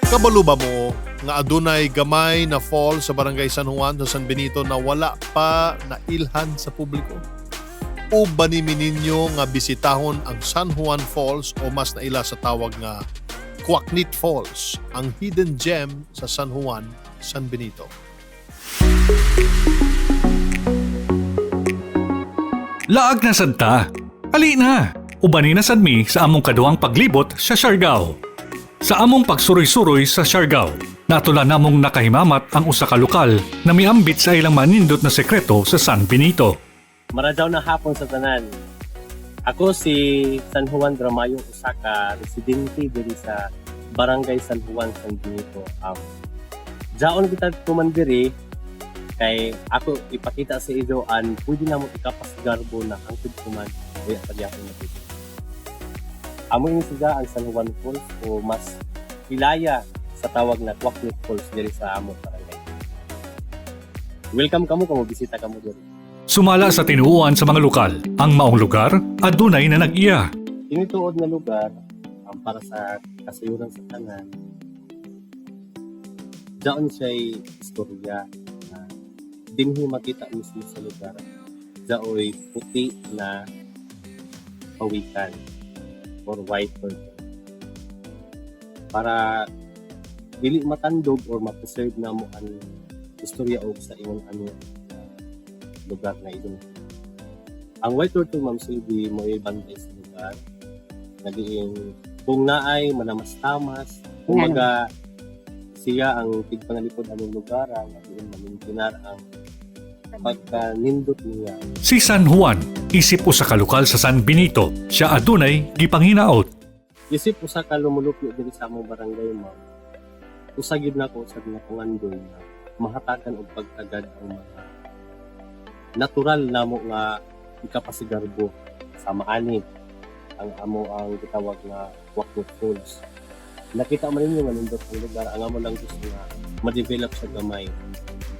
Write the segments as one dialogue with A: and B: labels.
A: Kabalo ba mo nga adunay gamay na fall sa Barangay San Juan sa San Benito na wala pa nailhan sa publiko? O banimi ninyo nga bisitahon ang San Juan Falls o mas naila sa tawag nga Quacknit Falls, ang hidden gem sa San Juan, San Benito?
B: Laag na sadta. Ali na. Ubani na sad mi sa among kaduang paglibot sa Siargao. Sa among pagsuroy-suroy sa Siargao, natulan namong nakahimamat ang usa ka lokal na miambit sa ilang manindot na sekreto sa San Benito.
C: Maradaw na hapon sa tanan. Ako si San Juan Dramayong usa ka residente diri sa Barangay San Juan, San Benito. Jaon kita tumandiri kay ako ipakita sa iyo an pwede na mo ikapasgarbo na hangtod kuman kaya pagyapon na dito. Amo yung siga ang San Juan Falls o mas hilaya sa tawag na Quacknit Falls diri sa amo barangay. Welcome kamo bisita kamo diri.
B: Sumala sa tinuuan sa mga lokal, ang maong lugar adunay na nag-iya.
C: Tinutuod na lugar para sa kasayuran sa tanan. Diyan siya'y istorya na dinhi makita mismo sa lugar. Diyo'y puti na pawikan or white bird. Para dili matandog or ma-preserve na mo ang istorya o sa imong lugar na ito. Ang white turtle, Ma'am Sylvie, mo ibantay sa lugar. Naging kung naay manamas-tamas, kumaga siya ang tigpangalipod among lugar, ang naging mamintinar ang pagkanindot niya.
B: Si San Juan, isip usa ka lokal sa San Benito, siya adunay gipanginaot.
C: Isip usa ka lumulupyo diri sa among barangay, Ma'am. Usagid na ko sa napungandoy na mahatakan og pagtagad ang mga natural namo nga ikapasigarbo sa maanib ang amo ang gitawag nga Quacknit Falls. Nakita man ninyo nga nindot ang lugar, ang amo lang gusto nga ma-develop sa gamay.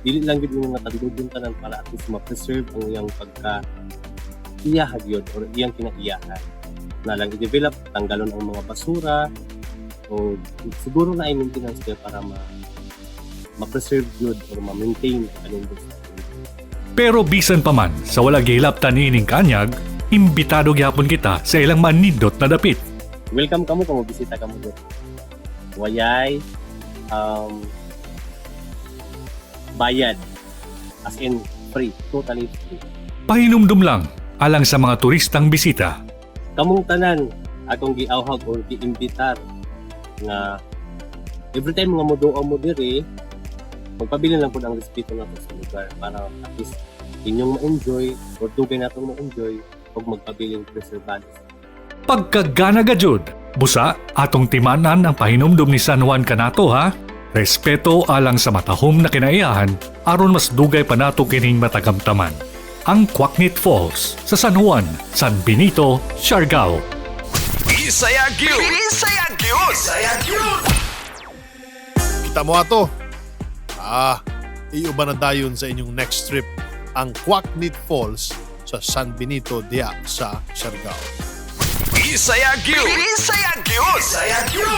C: Dili lang gid nga tandugin tanan para at least ma-preserve ang iyang pagka-iyahan yun or iyang kinaiyahan. Na lang i-develop, tanggalon ang mga basura o siguro na i-maintenance kaya para ma-preserve yun or ma-maintain ang kanindot sa
B: Pero bisan pa man sa wala gihilaptan niining kanyag, imbitado gyapon kita sa ilang manindot na dapit.
C: Welcome kamo bisita kamo dito. Wayay bayad, as in free, totally free.
B: Pahinumdum lang alang sa mga turistang bisita.
C: Kamong tanan akong giawhag or giimbitar nga every time nga moduo mo diri, magpabili lang po ang respeto nato sa lugar para at least inyong ma-enjoy or dugay natong ma-enjoy pag magpabiling preservado.
B: Pagkagana gajud, busa atong timanan ang pahinumdum ni San Juan kanato ha. Respeto alang sa matahom na kinaiyahan aron mas dugay pa nato kining matagamtaman. Ang Quacknit Falls sa San Juan, San Benito, Siargao.
D: Isayagyo! Isayagyo! Isayagyo!
A: Kita mo ato. Iuba na dayon sa inyong next trip ang Quacknit Falls sa San Benito diya sa Siargao.
D: Isayagyo! Isayagyo! Isayagyo!